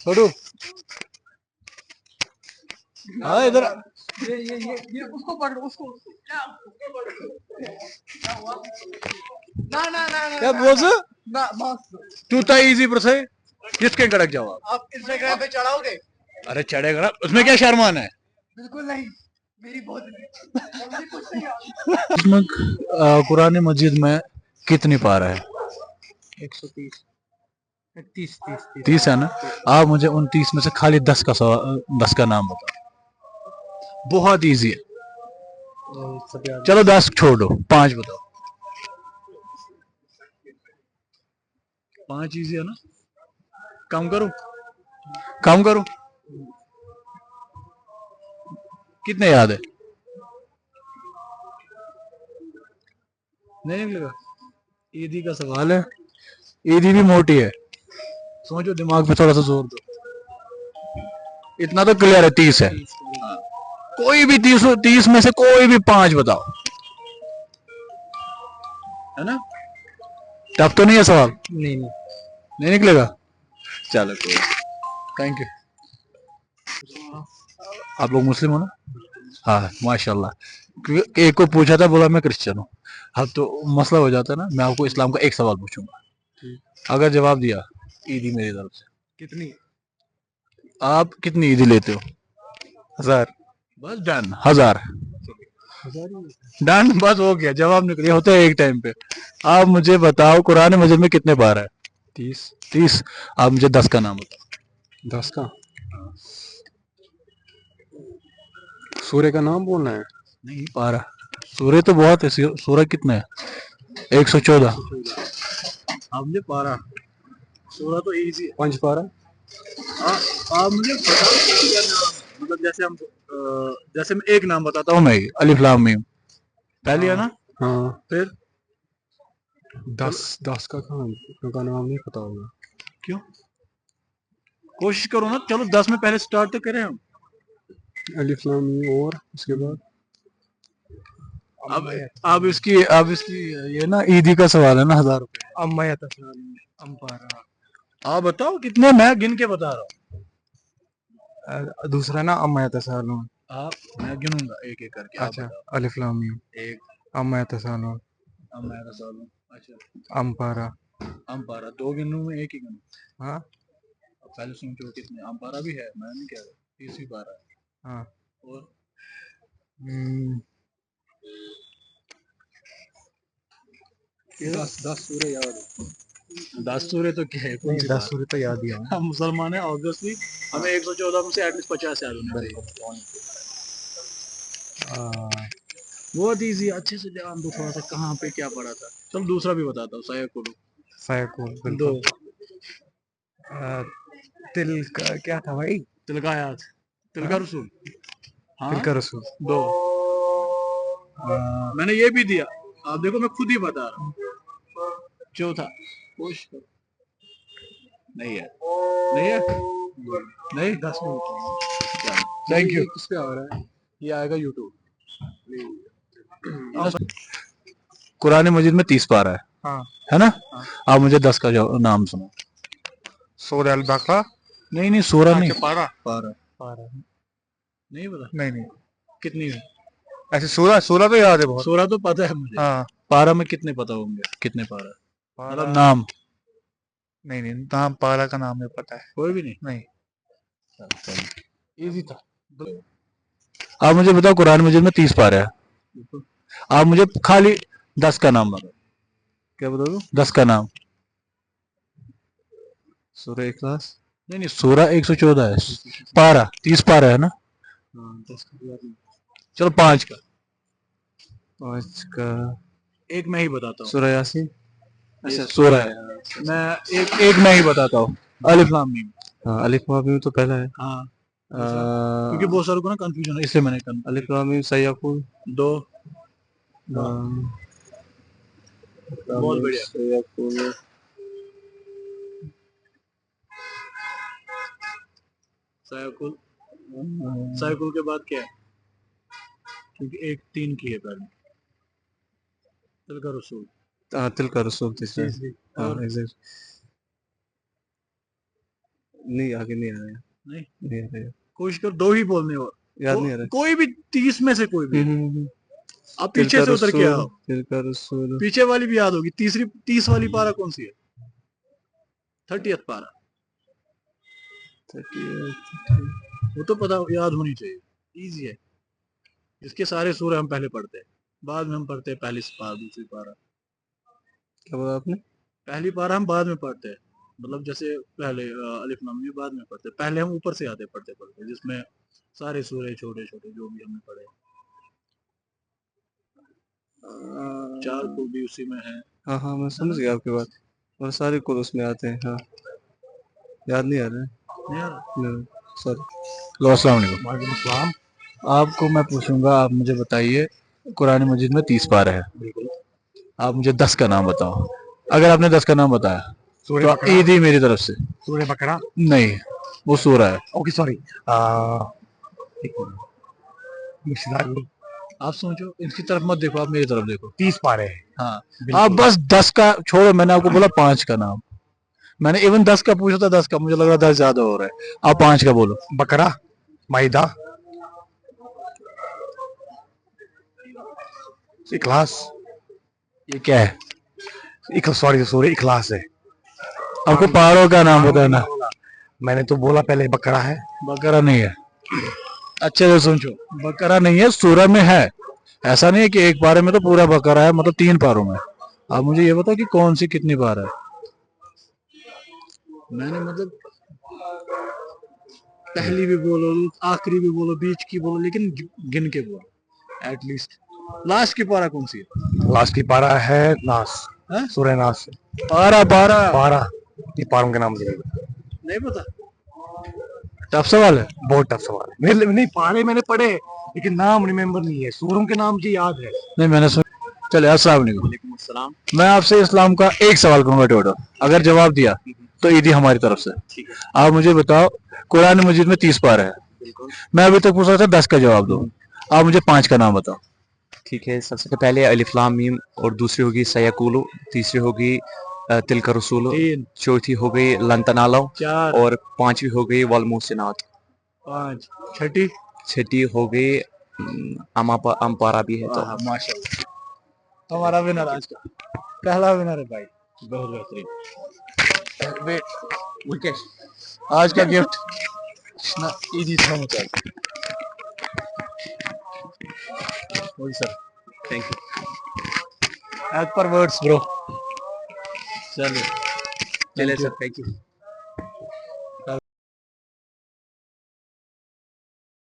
छोड़ू। हाँ इधर ये उसको पकड़ो, उसको क्या उसको पकड़ो। क्या हुआ? ना ना ना ना क्या बोल से ना बस तू था इजी पर से किसके कड़क जवाब आप इंस्टाग्राम पे चढ़ाओगे? अरे चढ़ेगा ना उसमें क्या शर्मान है बिल्कुल नहीं, मेरी बहुत मुझे कुछ नहीं आता। इसमें कुरान मजीद में कितनी पारा है 130 30 30 30 है ना आप मुझे उन 30 में से खाली 10 का 10 का नाम बताओ बहुत इजी है चलो 10 छोड़ दो 5 बताओ 5 इजी है ना कम करो कम करो कितने याद है नहीं निकलेगा ईदी का सवाल है ईदी भी मोटी है सोचो दिमाग पे थोड़ा सा जोर दो इतना तो क्लियर है 30 है कोई भी 30 में से कोई भी 5 बताओ है ना टफ तो नहीं है सवाल नहीं नहीं निकलेगा चलो कोई थैंक यू आप लोग मुस्लिम हो ना हाँ माशाल्लाह क्योंकि एक को पूछा था बोला मैं क्रिश्चियन हूँ अब तो मसला हो जाता है ना मैं आपको इस्लाम का एक सवाल पूछूंगा अगर जवाब दिया ईदी मेरी तरफ से कितनी आप कितनी ईदी लेते हो 1000 बस डन 1000 डन बस हो गया जवाब निकले होते हैं एक टाइम पे आप मुझे बताओ कुरान मजीद में कितने पारा है 30 आप मुझे 10 का नाम बताओ 10 का सूर्य का नाम बोलना है नहीं पारा सूर्य तो बहुत है सूर्य कितने है 114 आप मुझे पारा सूर्य तो इजी है 5 पारा आप मुझे बताओ क्या नाम मतलब जैसे हम जैसे मैं एक नाम बताता हूँ मैं अलिफ लाम मीम पहली है ना हाँ फिर 10 का नाम नहीं पता होगा क्यों कोशिश करो ना चलो 10 में पहले स्टार्ट तो करें हम अलिफ लाम मीम और उसके बाद अब इसकी ये ना ईदी का सवाल है ना 1000 रुपए अम्मा या अम्पारा आप बताओ कितने मैं गिन के बता रहा हूँ दूसरा ना अम्मा या तसालुन आप मैं गिनूंगा एक एक करके आप अच्छा बताओ अलिफ लाम मीम एक अम्मा या तसालुन अब मैं बता दूं अच्छा अम्पारा अम्पारा 2 गिनूं में एक ही गिनूं हाँ अब पहले सोचो कितने अम्पारा भी है मैं नहीं कह रहा 30 भी पारा है हाँ और हम्म, 10 सूर्य याद है 10 सूर्य तो क्या है कौन नहीं सी 10 बात सूर्य तो याद ही है हम मुसलमान हैं ऑब्वियसली हमें 114 में से एटलीस्ट 50 याद होने चाहिए बहुत इजी अच्छे से ध्यान दो थोड़ा सा कहाँ पे क्या पड़ा था चलो दूसरा भी बताता हूँ साया को सायकुल दो बिल्कुल तिल का क्या था भाई तिलकायात तिलका हाँ? रसूल हाँ तिल का रसूल 2 मैंने ये भी दिया आप देखो मैं खुद ही बता रहा हूँ चौथा कोशिश करो नहीं है नहीं है नहीं 10 मिनट थैंक यू किस पे आ रहा है ये आएगा यूट्यूब कुरान मजीद में 30 पारा हाँ है ना आप मुझे 10 का नाम सुनो सूर्य अल बकरा नहीं नहीं सोरा नहीं पारा पारा पारा नहीं पता नहीं नहीं कितनी है ऐसे सूरह सूरह तो याद है बहुत सोरा तो पता है मुझे हाँ पारा में कितने पता होंगे कितने पारा पारा मतलब नाम नहीं नहीं नाम पारा का नाम नहीं पता है कोई भी नहीं नहीं इजी था आप मुझे बताओ कुरान मजीद में 30 पारा है आप मुझे खाली 10 का नाम बताओ क्या बता दो 10 का नाम सूर्य इखलास नहीं नहीं सोरा 114 है पारा 30 पारा है ना 10 का याद नहीं चलो 5 का 5 का एक मैं ही बताता हूँ सूर्य यासीन अच्छा सोरा है मैं एक मैं ही बताता हूँ अलिफ लाम मीम हाँ अलिफ लाम मीम तो पहला है हाँ क्योंकि बहुत सारों को ना कंफ्यूजन है इसलिए मैंने अलिफ लाम मीम सयाकुल 2 बहुत बहुत बढ़िया सयाकुल सायकुल सायकुल के बाद क्या है क्योंकि एक 3 की है पहले तिलका रसूल तिल का रसूल तीसरा हाँ और एग्जैक्ट नहीं आगे नहीं आ रहा नहीं नहीं आ रहा कोशिश करो, दो ही बोलने और याद नहीं आ रहा कोई भी 30 में से कोई भी। आप तिल पीछे का से उतर के रसूल, आओ, तिल का रसूल पीछे वाली भी याद होगी। 30 वाली पारा कौन सी है? 30th पारा, 30 वो तो पता याद होनी चाहिए, इजी है। इसके सारे सूरह हम पहले पढ़ते हैं, बाद में हम पढ़ते हैं पहली पारा, दूसरी पारा। क्या बोला आपने? पहली पारा हम बाद में पढ़ते हैं, मतलब जैसे पहले अलिफ लाम मीम बाद में पढ़ते हैं, पहले हम ऊपर से आते पढ़ते पढ़ते, जिसमें सारे सूरह छोटे छोटे जो भी हमने पढ़े, 4 को भी उसी में है। हाँ हाँ मैं समझ गया आपकी बात, और सारे कुल उसमें आते हैं। हाँ याद नहीं आ रहा है। नहीं आ रहा? सॉरी। अस्सलाम वालेकुम। आपको मैं पूछूंगा, आप मुझे बताइए, कुरान मजीद में 30 पारे हैं, बिल्कुल। आप मुझे 10 का नाम बताओ। अगर आपने 10 का नाम बताया सूरह तो बकरा, ईद ही मेरी तरफ से। सूरह बकरा। नहीं, वो सूरह है। ओके सॉरी, एक मिनट, मुझे याद नहीं। आप सोचो, इनकी तरफ मत देखो, आप मेरी तरफ देखो। 30 पारे हैं। हाँ, बिल्कुल। आप बस 10 का छोड़ो, मैंने आपको बोला 5 का नाम। मैंने इवन 10 का पूछा था, 10 का मुझे लग रहा 10 ज्यादा हो रहा है, आप 5 का बोलो। बकरा, माइदा, इखलास। ये क्या है? सॉरी सूरह इखलास है। आपको पारों का नाम बताना। मैंने तो बोला पहले बकरा है। बकरा नहीं है, अच्छे से सोचो, बकरा नहीं है, सूरह में है। ऐसा नहीं है कि एक पारे में तो पूरा बकरा है, मतलब 3 पारों में। आप मुझे ये बताओ कि कौन सी कितनी पारा है। मैंने मतलब पहली भी बोलो, आखिरी भी बोलो, बीच की बोलो, लेकिन गिन के बोलो एटलीस्ट। लास्ट की पारा कौन सी है? लास्ट की पारा है नास, हैं? सूरह नास है। पारा पारा पारा, ये पारों के नाम मुझे नहीं पता, टफ सवाल है। बहुत टफ सवाल है। मेरे नहीं, पारे मैंने पढ़े लेकिन नाम रिमेम्बर नहीं है, सूरों के नाम मुझे याद है। नहीं मैंने सुन। चले, अस्सलाम वालेकुम। अस्सलाम। मैं आपसे इस्लाम का एक सवाल करूंगा टोटल, अगर जवाब दिया तो ईदी हमारी तरफ से। ठीक है। आप मुझे बताओ, कुरान मजीद में 30 पारे है, बिल्कुल। मैं अभी तक पूछ रहा था 10 का जवाब दो, आप मुझे 5 का नाम बताओ। ठीक है, सबसे पहले अलिफ लाम मीम, और दूसरी होगी सयकुलु, तीसरी होगी तिल का रसूल, 3, चौथी हो गई लन तनालो, 4, और पांचवी हो गई वल मुहसिनात, 5, छठी छठी हो गई अम्पारा भी है तो। माशाल्लाह, हमारा विनर आज का पहला विनर है भाई, बहुत बेहतरीन। वेट, आज का गिफ्ट ना ईदी था मुझे। वही sir, thank you. As per words bro. चलिए, चले सर, थैंक यू।